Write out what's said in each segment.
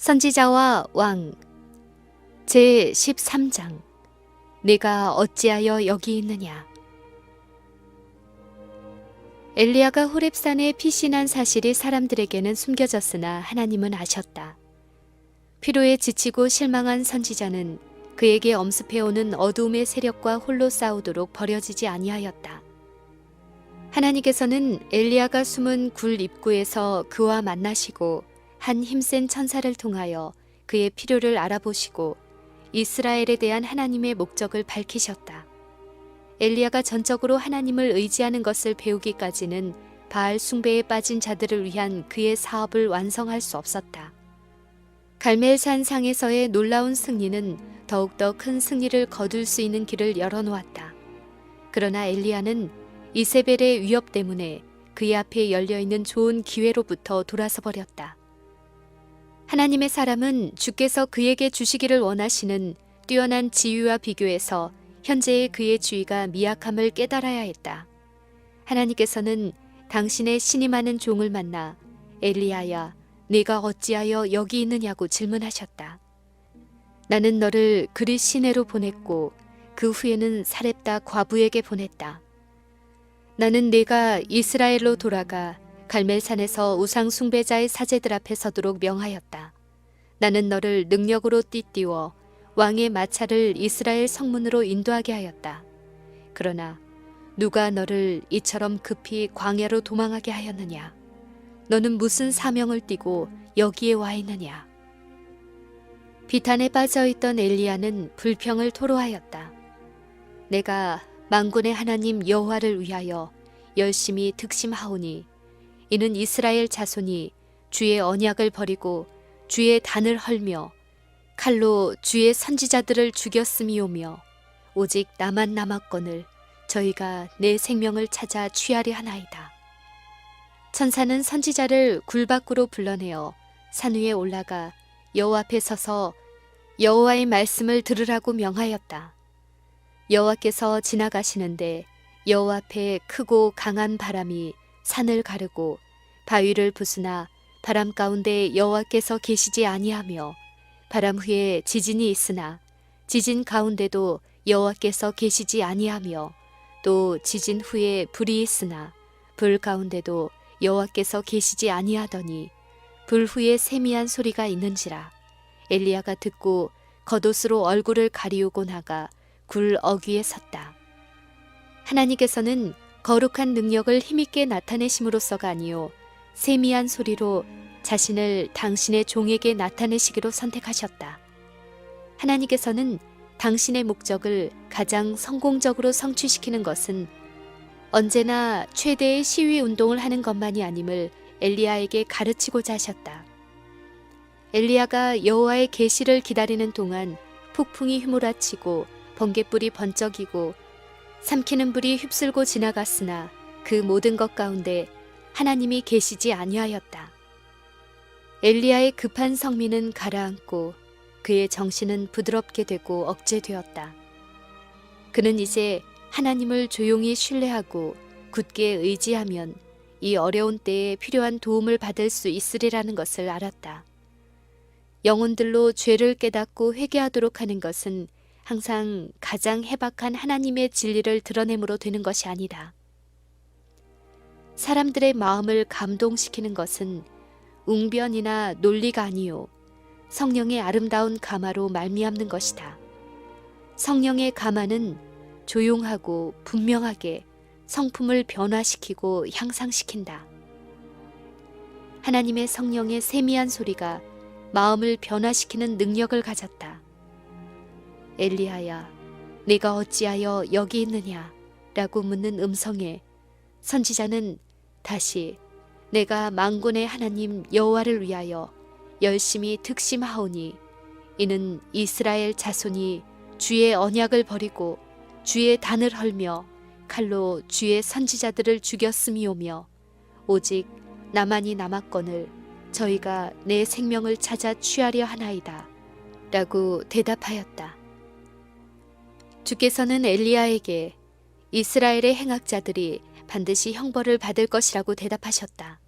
선지자와 왕 제13장 내가 어찌하여 여기 있느냐. 엘리야가 호렙산에 피신한 사실이 사람들에게는 숨겨졌으나 하나님은 아셨다. 피로에 지치고 실망한 선지자는 그에게 엄습해오는 어두움의 세력과 홀로 싸우도록 버려지지 아니하였다. 하나님께서는 엘리야가 숨은 굴 입구에서 그와 만나시고 한 힘센 천사를 통하여 그의 필요를 알아보시고 이스라엘에 대한 하나님의 목적을 밝히셨다. 엘리야가 전적으로 하나님을 의지하는 것을 배우기까지는 바알 숭배에 빠진 자들을 위한 그의 사업을 완성할 수 없었다. 갈멜산 상에서의 놀라운 승리는 더욱더 큰 승리를 거둘 수 있는 길을 열어놓았다. 그러나 엘리야는 이세벨의 위협 때문에 그의 앞에 열려있는 좋은 기회로부터 돌아서 버렸다. 하나님의 사람은 주께서 그에게 주시기를 원하시는 뛰어난 지위와 비교해서 현재의 그의 지위가 미약함을 깨달아야 했다. 하나님께서는 당신의 신임하는 종을 만나 엘리야야, 네가 어찌하여 여기 있느냐고 질문하셨다. 나는 너를 그리 시내로 보냈고 그 후에는 사렙다 과부에게 보냈다. 나는 네가 이스라엘로 돌아가 갈멜산에서 우상 숭배자의 사제들 앞에 서도록 명하였다. 나는 너를 능력으로 띠띠워 왕의 마차를 이스라엘 성문으로 인도하게 하였다. 그러나 누가 너를 이처럼 급히 광야로 도망하게 하였느냐? 너는 무슨 사명을 띠고 여기에 와 있느냐? 비탄에 빠져있던 엘리야는 불평을 토로하였다. 내가 만군의 하나님 여호와를 위하여 열심히 득심하오니 이는 이스라엘 자손이 주의 언약을 버리고 주의 단을 헐며 칼로 주의 선지자들을 죽였음이오며 오직 나만 남았거늘 저희가 내 생명을 찾아 취하려 하나이다. 천사는 선지자를 굴 밖으로 불러내어 산 위에 올라가 여호와 앞에 서서 여호와의 말씀을 들으라고 명하였다. 여호와께서 지나가시는데 여호와 앞에 크고 강한 바람이 산을 가르고 바위를 부수나 바람 가운데 여호와께서 계시지 아니하며 바람 후에 지진이 있으나 지진 가운데도 여호와께서 계시지 아니하며 또 지진 후에 불이 있으나 불 가운데도 여호와께서 계시지 아니하더니 불 후에 세미한 소리가 있는지라. 엘리야가 듣고 겉옷으로 얼굴을 가리우고 나가 굴 어귀에 섰다. 하나님께서는 거룩한 능력을 힘있게 나타내심으로써가 아니요 세미한 소리로 자신을 당신의 종에게 나타내시기로 선택하셨다. 하나님께서는 당신의 목적을 가장 성공적으로 성취시키는 것은 언제나 최대의 시위 운동을 하는 것만이 아님을 엘리야에게 가르치고자 하셨다. 엘리야가 여호와의 계시를 기다리는 동안 폭풍이 휘몰아치고 번갯불이 번쩍이고 삼키는 불이 휩쓸고 지나갔으나 그 모든 것 가운데 하나님이 계시지 아니하였다. 엘리야의 급한 성미는 가라앉고 그의 정신은 부드럽게 되고 억제되었다. 그는 이제 하나님을 조용히 신뢰하고 굳게 의지하면 이 어려운 때에 필요한 도움을 받을 수 있으리라는 것을 알았다. 영혼들로 죄를 깨닫고 회개하도록 하는 것은 항상 가장 해박한 하나님의 진리를 드러내므로 되는 것이 아니다. 사람들의 마음을 감동시키는 것은 웅변이나 논리가 아니요 성령의 아름다운 감화로 말미암는 것이다. 성령의 감화는 조용하고 분명하게 성품을 변화시키고 향상시킨다. 하나님의 성령의 세미한 소리가 마음을 변화시키는 능력을 가졌다. 엘리야야, 네가 어찌하여 여기 있느냐? 라고 묻는 음성에 선지자는 다시 내가 만군의 하나님 여호와를 위하여 열심히 득심하오니 이는 이스라엘 자손이 주의 언약을 버리고 주의 단을 헐며 칼로 주의 선지자들을 죽였음이오며 오직 나만이 남았거늘 저희가 내 생명을 찾아 취하려 하나이다. 라고 대답하였다. 주께서는 엘리야에게 이스라엘의 행악자들이 반드시 형벌을 받을 것이라고 대답하셨다.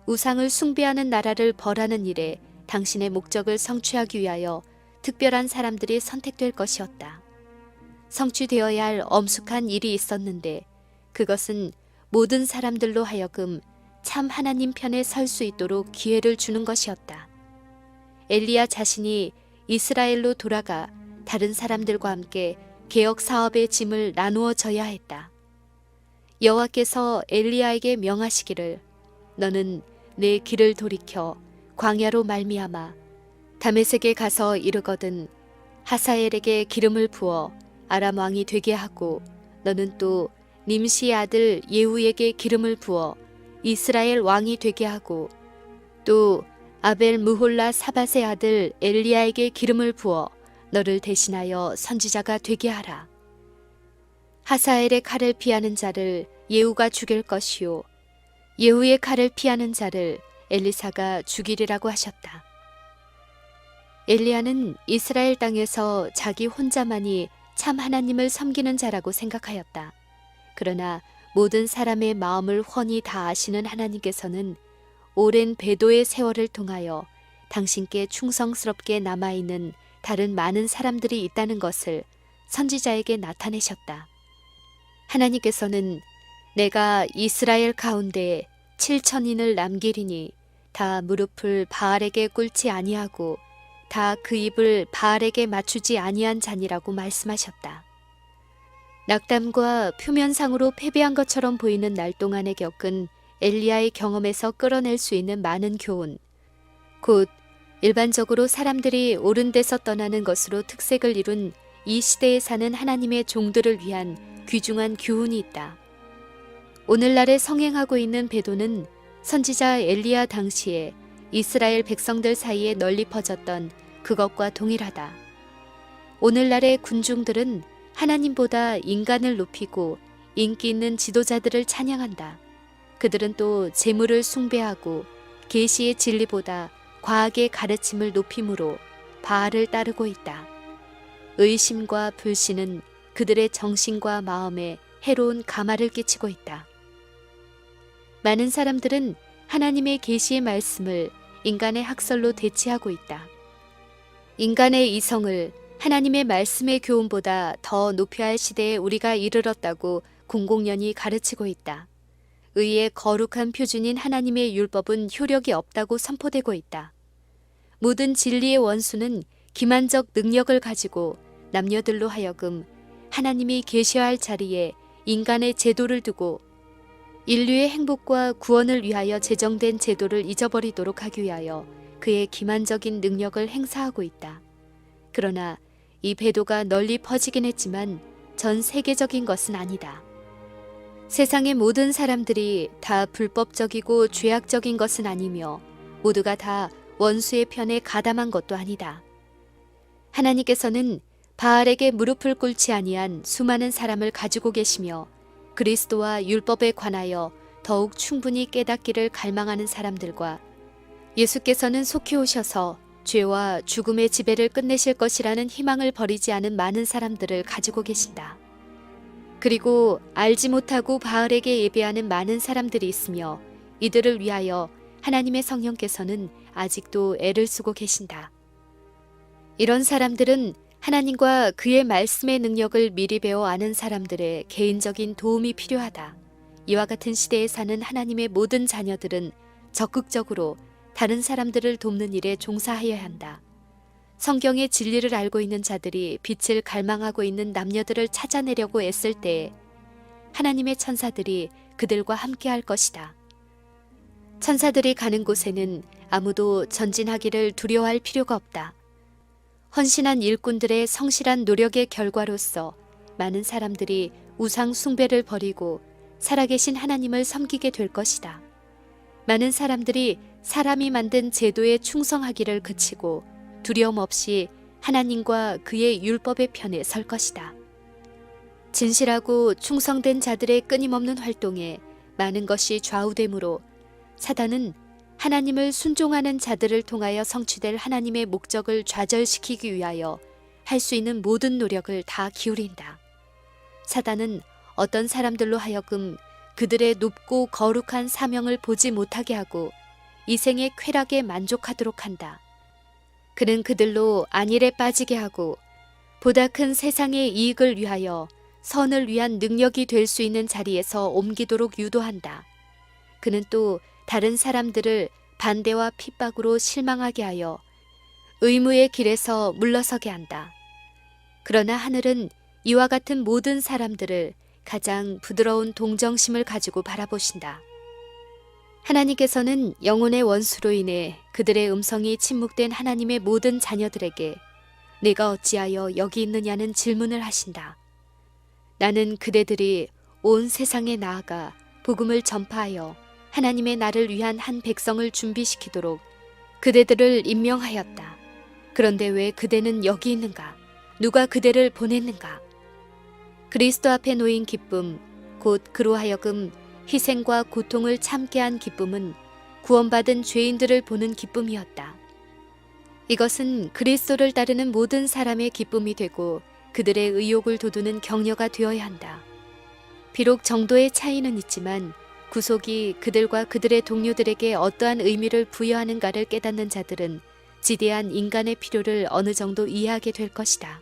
우상을 숭배하는 나라를 벌하는 일에 당신의 목적을 성취하기 위하여 특별한 사람들이 선택될 것이었다. 성취되어야 할 엄숙한 일이 있었는데 그것은 모든 사람들로 하여금 참 하나님 편에 설 수 있도록 기회를 주는 것이었다. 엘리야 자신이 이스라엘로 돌아가 다른 사람들과 함께 개혁 사업의 짐을 나누어 져야 했다. 여호와께서 엘리야에게 명하시기를 너는 내 길을 돌이켜 광야로 말미암아 다메섹에 가서 이르거든 하사엘에게 기름을 부어 아람 왕이 되게 하고 너는 또 님시의 아들 예후에게 기름을 부어 이스라엘 왕이 되게 하고 또 아벨 무홀라 사밧의 아들 엘리야에게 기름을 부어 너를 대신하여 선지자가 되게 하라. 하사엘의 칼을 피하는 자를 예후가 죽일 것이요 예후의 칼을 피하는 자를 엘리사가 죽이리라고 하셨다. 엘리야는 이스라엘 땅에서 자기 혼자만이 참 하나님을 섬기는 자라고 생각하였다. 그러나 모든 사람의 마음을 훤히 다 아시는 하나님께서는 오랜 배도의 세월을 통하여 당신께 충성스럽게 남아있는 다른 많은 사람들이 있다는 것을 선지자에게 나타내셨다. 하나님께서는 내가 이스라엘 가운데 7천인을 남기리니 다 무릎을 바알에게 꿇지 아니하고 다 그 입을 바알에게 맞추지 아니한 자니라고 말씀하셨다. 낙담과 표면상으로 패배한 것처럼 보이는 날 동안에 겪은 엘리야의 경험에서 끌어낼 수 있는 많은 교훈, 곧 일반적으로 사람들이 옳은 데서 떠나는 것으로 특색을 이룬 이 시대에 사는 하나님의 종들을 위한 귀중한 교훈이 있다. 오늘날에 성행하고 있는 배도는 선지자 엘리야 당시에 이스라엘 백성들 사이에 널리 퍼졌던 그것과 동일하다. 오늘날의 군중들은 하나님보다 인간을 높이고 인기 있는 지도자들을 찬양한다. 그들은 또 재물을 숭배하고 계시의 진리보다 과학의 가르침을 높임으로 바알을 따르고 있다. 의심과 불신은 그들의 정신과 마음에 해로운 가마를 끼치고 있다. 많은 사람들은 하나님의 계시의 말씀을 인간의 학설로 대체하고 있다. 인간의 이성을 하나님의 말씀의 교훈보다 더 높여야 할 시대에 우리가 이르렀다고 공공연히 가르치고 있다. 의의 거룩한 표준인 하나님의 율법은 효력이 없다고 선포되고 있다. 모든 진리의 원수는 기만적 능력을 가지고 남녀들로 하여금 하나님이 계셔야 할 자리에 인간의 제도를 두고 인류의 행복과 구원을 위하여 제정된 제도를 잊어버리도록 하기 위하여 그의 기만적인 능력을 행사하고 있다. 그러나 이 배도가 널리 퍼지긴 했지만 전 세계적인 것은 아니다. 세상의 모든 사람들이 다 불법적이고 죄악적인 것은 아니며 모두가 다 원수의 편에 가담한 것도 아니다. 하나님께서는 바알에게 무릎을 꿇지 아니한 수많은 사람을 가지고 계시며 그리스도와 율법에 관하여 더욱 충분히 깨닫기를 갈망하는 사람들과 예수께서는 속히 오셔서 죄와 죽음의 지배를 끝내실 것이라는 희망을 버리지 않은 많은 사람들을 가지고 계신다. 그리고 알지 못하고 바알에게 예배하는 많은 사람들이 있으며 이들을 위하여 하나님의 성령께서는 아직도 애를 쓰고 계신다. 이런 사람들은 하나님과 그의 말씀의 능력을 미리 배워 아는 사람들의 개인적인 도움이 필요하다. 이와 같은 시대에 사는 하나님의 모든 자녀들은 적극적으로 다른 사람들을 돕는 일에 종사하여야 한다. 성경의 진리를 알고 있는 자들이 빛을 갈망하고 있는 남녀들을 찾아내려고 애쓸 때에 하나님의 천사들이 그들과 함께 할 것이다. 천사들이 가는 곳에는 아무도 전진하기를 두려워할 필요가 없다. 헌신한 일꾼들의 성실한 노력의 결과로서 많은 사람들이 우상 숭배를 버리고 살아계신 하나님을 섬기게 될 것이다. 많은 사람들이 사람이 만든 제도에 충성하기를 그치고 두려움 없이 하나님과 그의 율법의 편에 설 것이다. 진실하고 충성된 자들의 끊임없는 활동에 많은 것이 좌우되므로 사단은 하나님을 순종하는 자들을 통하여 성취될 하나님의 목적을 좌절시키기 위하여 할 수 있는 모든 노력을 다 기울인다. 사단은 어떤 사람들로 하여금 그들의 높고 거룩한 사명을 보지 못하게 하고 이생의 쾌락에 만족하도록 한다. 그는 그들로 안일에 빠지게 하고 보다 큰 세상의 이익을 위하여 선을 위한 능력이 될 수 있는 자리에서 옮기도록 유도한다. 그는 또 다른 사람들을 반대와 핍박으로 실망하게 하여 의무의 길에서 물러서게 한다. 그러나 하늘은 이와 같은 모든 사람들을 가장 부드러운 동정심을 가지고 바라보신다. 하나님께서는 영혼의 원수로 인해 그들의 음성이 침묵된 하나님의 모든 자녀들에게 내가 어찌하여 여기 있느냐는 질문을 하신다. 나는 그대들이 온 세상에 나아가 복음을 전파하여 하나님의 나를 위한 한 백성을 준비시키도록 그대들을 임명하였다. 그런데 왜 그대는 여기 있는가? 누가 그대를 보냈는가? 그리스도 앞에 놓인 기쁨, 곧 그로 하여금 희생과 고통을 참게 한 기쁨은 구원받은 죄인들을 보는 기쁨이었다. 이것은 그리스도를 따르는 모든 사람의 기쁨이 되고 그들의 의욕을 돋우는 격려가 되어야 한다. 비록 정도의 차이는 있지만 구속이 그들과 그들의 동료들에게 어떠한 의미를 부여하는가를 깨닫는 자들은 지대한 인간의 필요를 어느 정도 이해하게 될 것이다.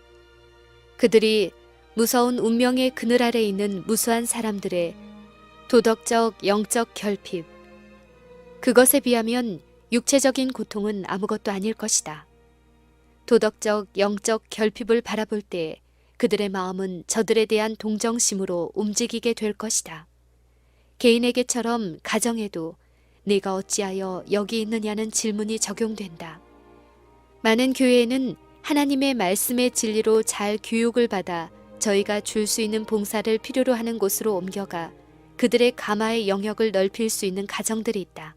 그들이 무서운 운명의 그늘 아래 있는 무수한 사람들의 도덕적, 영적 결핍, 그것에 비하면 육체적인 고통은 아무것도 아닐 것이다. 도덕적, 영적 결핍을 바라볼 때 그들의 마음은 저들에 대한 동정심으로 움직이게 될 것이다. 개인에게처럼 가정에도 네가 어찌하여 여기 있느냐는 질문이 적용된다. 많은 교회에는 하나님의 말씀의 진리로 잘 교육을 받아 저희가 줄 수 있는 봉사를 필요로 하는 곳으로 옮겨가 그들의 가마의 영역을 넓힐 수 있는 가정들이 있다.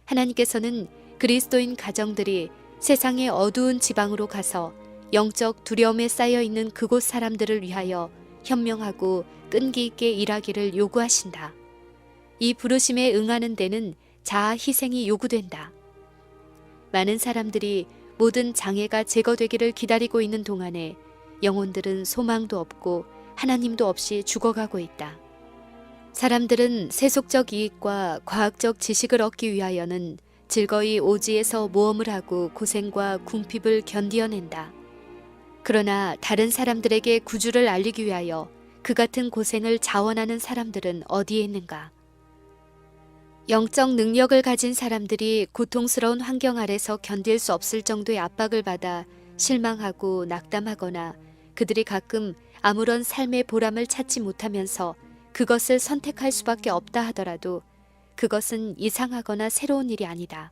하나님께서는 그리스도인 가정들이 세상의 어두운 지방으로 가서 영적 두려움에 쌓여 있는 그곳 사람들을 위하여 현명하고 끈기 있게 일하기를 요구하신다. 이 부르심에 응하는 데는 자아 희생이 요구된다. 많은 사람들이 모든 장애가 제거되기를 기다리고 있는 동안에 영혼들은 소망도 없고 하나님도 없이 죽어가고 있다. 사람들은 세속적 이익과 과학적 지식을 얻기 위하여는 즐거이 오지에서 모험을 하고 고생과 궁핍을 견디어낸다. 그러나 다른 사람들에게 구주를 알리기 위하여 그 같은 고생을 자원하는 사람들은 어디에 있는가? 영적 능력을 가진 사람들이 고통스러운 환경 아래서 견딜 수 없을 정도의 압박을 받아 실망하고 낙담하거나 그들이 가끔 아무런 삶의 보람을 찾지 못하면서 그것을 선택할 수밖에 없다 하더라도 그것은 이상하거나 새로운 일이 아니다.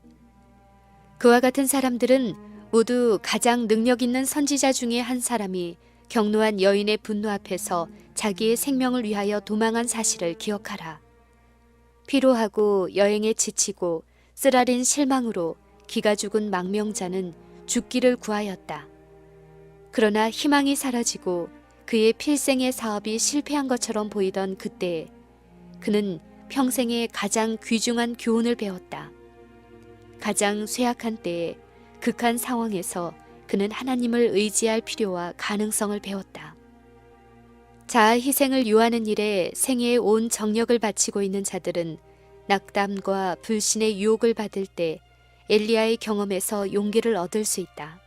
그와 같은 사람들은 모두 가장 능력 있는 선지자 중에 한 사람이 경노한 여인의 분노 앞에서 자기의 생명을 위하여 도망한 사실을 기억하라. 피로하고 여행에 지치고 쓰라린 실망으로 기가 죽은 망명자는 죽기를 구하였다. 그러나 희망이 사라지고 그의 필생의 사업이 실패한 것처럼 보이던 그때에 그는 평생의 가장 귀중한 교훈을 배웠다. 가장 쇠약한 때에 극한 상황에서 그는 하나님을 의지할 필요와 가능성을 배웠다. 자아 희생을 요하는 일에 생애의 온 정력을 바치고 있는 자들은 낙담과 불신의 유혹을 받을 때 엘리야의 경험에서 용기를 얻을 수 있다.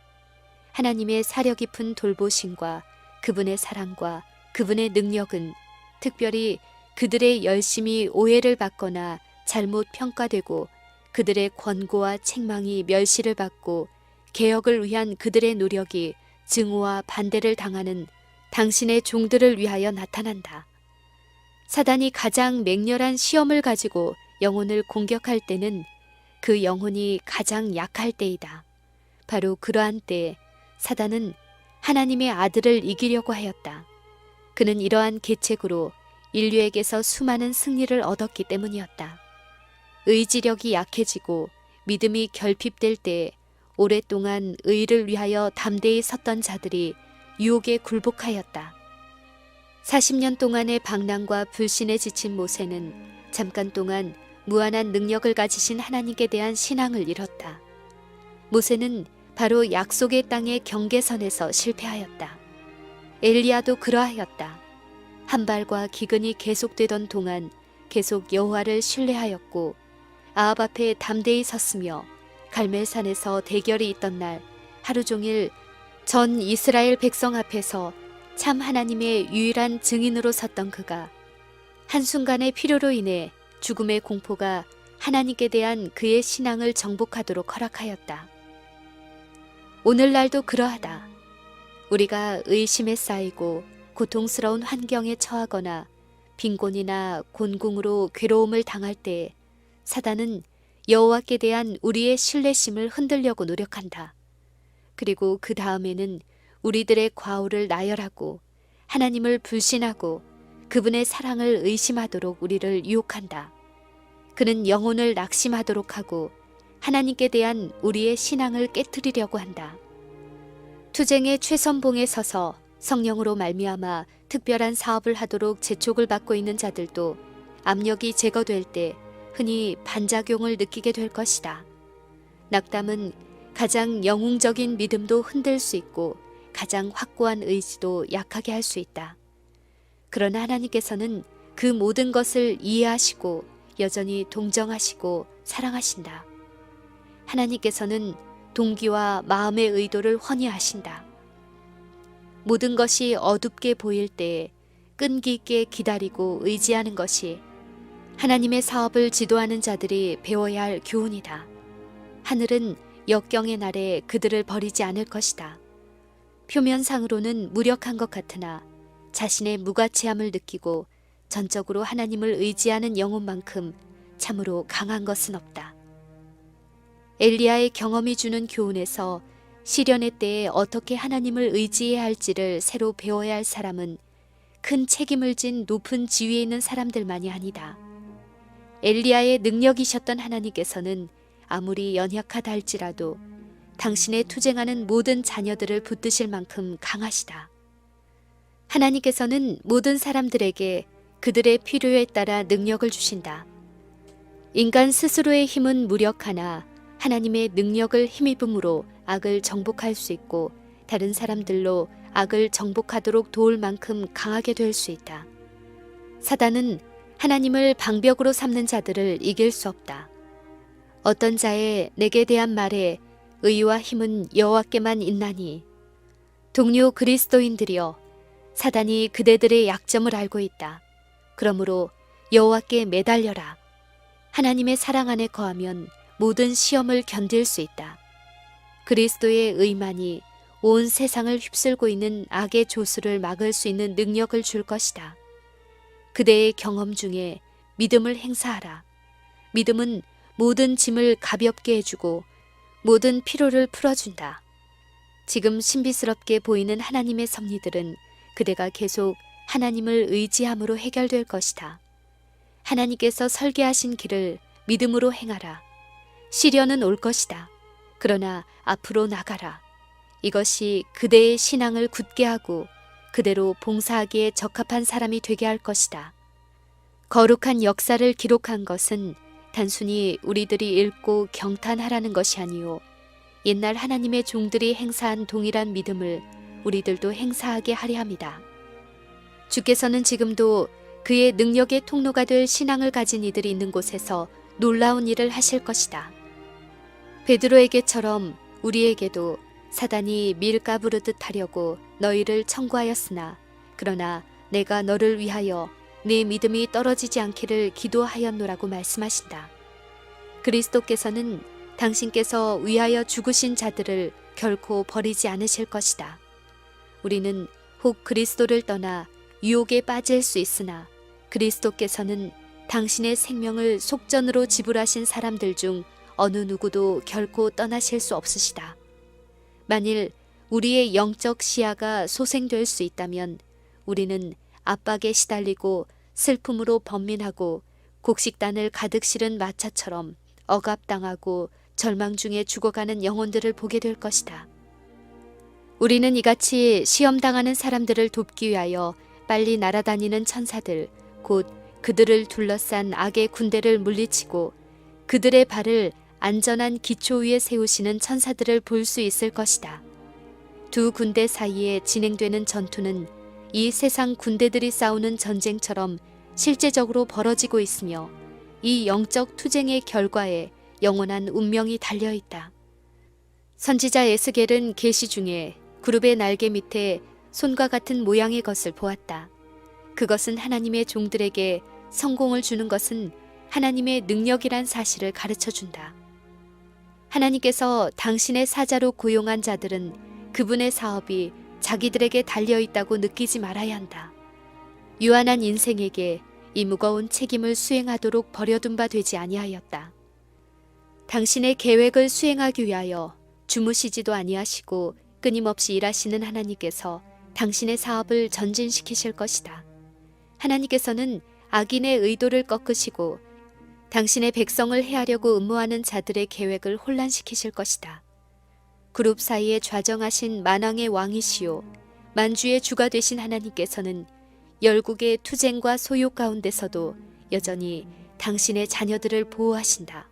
하나님의 사려 깊은 돌보심과 그분의 사랑과 그분의 능력은 특별히 그들의 열심이 오해를 받거나 잘못 평가되고 그들의 권고와 책망이 멸시를 받고 개혁을 위한 그들의 노력이 증오와 반대를 당하는 당신의 종들을 위하여 나타난다. 사단이 가장 맹렬한 시험을 가지고 영혼을 공격할 때는 그 영혼이 가장 약할 때이다. 바로 그러한 때에 사단은 하나님의 아들을 이기려고 하였다. 그는 이러한 계책으로 인류에게서 수많은 승리를 얻었기 때문이었다. 의지력이 약해지고 믿음이 결핍될 때에 오랫동안 의를 위하여 담대히 섰던 자들이 유혹에 굴복하였다. 40년 동안의 방랑과 불신에 지친 모세는 잠깐 동안 무한한 능력을 가지신 하나님께 대한 신앙을 잃었다. 모세는 바로 약속의 땅의 경계선에서 실패하였다. 엘리야도 그러하였다. 한발과 기근이 계속되던 동안 계속 여호와를 신뢰하였고 아합 앞에 담대히 섰으며 갈멜산에서 대결이 있던 날 하루 종일 전 이스라엘 백성 앞에서 참 하나님의 유일한 증인으로 섰던 그가 한순간의 필요로 인해 죽음의 공포가 하나님께 대한 그의 신앙을 정복하도록 허락하였다. 오늘날도 그러하다. 우리가 의심에 쌓이고 고통스러운 환경에 처하거나 빈곤이나 곤궁으로 괴로움을 당할 때 사단은 여호와께 대한 우리의 신뢰심을 흔들려고 노력한다. 그리고 그 다음에는 우리들의 과오를 나열하고 하나님을 불신하고 그분의 사랑을 의심하도록 우리를 유혹한다. 그는 영혼을 낙심하도록 하고 하나님께 대한 우리의 신앙을 깨트리려고 한다. 투쟁의 최선봉에 서서 성령으로 말미암아 특별한 사업을 하도록 재촉을 받고 있는 자들도 압력이 제거될 때 흔히 반작용을 느끼게 될 것이다. 낙담은 가장 영웅적인 믿음도 흔들 수 있고 가장 확고한 의지도 약하게 할 수 있다. 그러나 하나님께서는 그 모든 것을 이해하시고 여전히 동정하시고 사랑하신다. 하나님께서는 동기와 마음의 의도를 훤히 아신다. 모든 것이 어둡게 보일 때에 끈기 있게 기다리고 의지하는 것이 하나님의 사업을 지도하는 자들이 배워야 할 교훈이다. 하늘은 역경의 날에 그들을 버리지 않을 것이다. 표면상으로는 무력한 것 같으나 자신의 무가치함을 느끼고 전적으로 하나님을 의지하는 영혼만큼 참으로 강한 것은 없다. 엘리야의 경험이 주는 교훈에서 시련의 때에 어떻게 하나님을 의지해야 할지를 새로 배워야 할 사람은 큰 책임을 진 높은 지위에 있는 사람들만이 아니다. 엘리야의 능력이셨던 하나님께서는 아무리 연약하다 할지라도 당신의 투쟁하는 모든 자녀들을 붙드실 만큼 강하시다. 하나님께서는 모든 사람들에게 그들의 필요에 따라 능력을 주신다. 인간 스스로의 힘은 무력하나 하나님의 능력을 힘입음으로 악을 정복할 수 있고 다른 사람들로 악을 정복하도록 도울 만큼 강하게 될 수 있다. 사단은 하나님을 방벽으로 삼는 자들을 이길 수 없다. 어떤 자의 내게 대한 말에 의와 힘은 여호와께만 있나니 동료 그리스도인들이여 사단이 그대들의 약점을 알고 있다. 그러므로 여호와께 매달려라. 하나님의 사랑 안에 거하면 모든 시험을 견딜 수 있다. 그리스도의 의만이 온 세상을 휩쓸고 있는 악의 조수를 막을 수 있는 능력을 줄 것이다. 그대의 경험 중에 믿음을 행사하라. 믿음은 모든 짐을 가볍게 해주고 모든 피로를 풀어준다. 지금 신비스럽게 보이는 하나님의 섭리들은 그대가 계속 하나님을 의지함으로 해결될 것이다. 하나님께서 설계하신 길을 믿음으로 행하라. 시련은 올 것이다. 그러나 앞으로 나가라. 이것이 그대의 신앙을 굳게 하고 그대로 봉사하기에 적합한 사람이 되게 할 것이다. 거룩한 역사를 기록한 것은 단순히 우리들이 읽고 경탄하라는 것이 아니요 옛날 하나님의 종들이 행사한 동일한 믿음을 우리들도 행사하게 하려 합니다. 주께서는 지금도 그의 능력의 통로가 될 신앙을 가진 이들이 있는 곳에서 놀라운 일을 하실 것이다. 베드로에게처럼 우리에게도 사단이 밀가 부르듯 하려고 너희를 청구하였으나 그러나 내가 너를 위하여 네 믿음이 떨어지지 않기를 기도하였노라고 말씀하신다. 그리스도께서는 당신께서 위하여 죽으신 자들을 결코 버리지 않으실 것이다. 우리는 혹 그리스도를 떠나 유혹에 빠질 수 있으나 그리스도께서는 당신의 생명을 속전으로 지불하신 사람들 중 어느 누구도 결코 떠나실 수 없으시다. 만일 우리의 영적 시야가 소생될 수 있다면 우리는 압박에 시달리고 슬픔으로 번민하고 곡식단을 가득 실은 마차처럼 억압당하고 절망 중에 죽어가는 영혼들을 보게 될 것이다. 우리는 이같이 시험당하는 사람들을 돕기 위하여 빨리 날아다니는 천사들, 곧 그들을 둘러싼 악의 군대를 물리치고 그들의 발을 안전한 기초 위에 세우시는 천사들을 볼 수 있을 것이다. 두 군대 사이에 진행되는 전투는 이 세상 군대들이 싸우는 전쟁처럼 실제적으로 벌어지고 있으며 이 영적 투쟁의 결과에 영원한 운명이 달려있다. 선지자 에스겔은 계시 중에 그룹의 날개 밑에 손과 같은 모양의 것을 보았다. 그것은 하나님의 종들에게 성공을 주는 것은 하나님의 능력이란 사실을 가르쳐 준다. 하나님께서 당신의 사자로 고용한 자들은 그분의 사업이 자기들에게 달려 있다고 느끼지 말아야 한다. 유한한 인생에게 이 무거운 책임을 수행하도록 버려둔 바 되지 아니하였다. 당신의 계획을 수행하기 위하여 주무시지도 아니하시고 끊임없이 일하시는 하나님께서 당신의 사업을 전진시키실 것이다. 하나님께서는 악인의 의도를 꺾으시고 당신의 백성을 해하려고 음모하는 자들의 계획을 혼란시키실 것이다. 그룹 사이에 좌정하신 만왕의 왕이시요 만주의 주가 되신 하나님께서는 열국의 투쟁과 소요 가운데서도 여전히 당신의 자녀들을 보호하신다.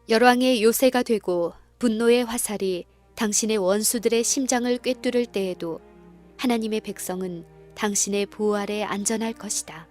열왕의 요새가 되고 분노의 화살이 당신의 원수들의 심장을 꿰뚫을 때에도 하나님의 백성은 당신의 보호 아래 안전할 것이다.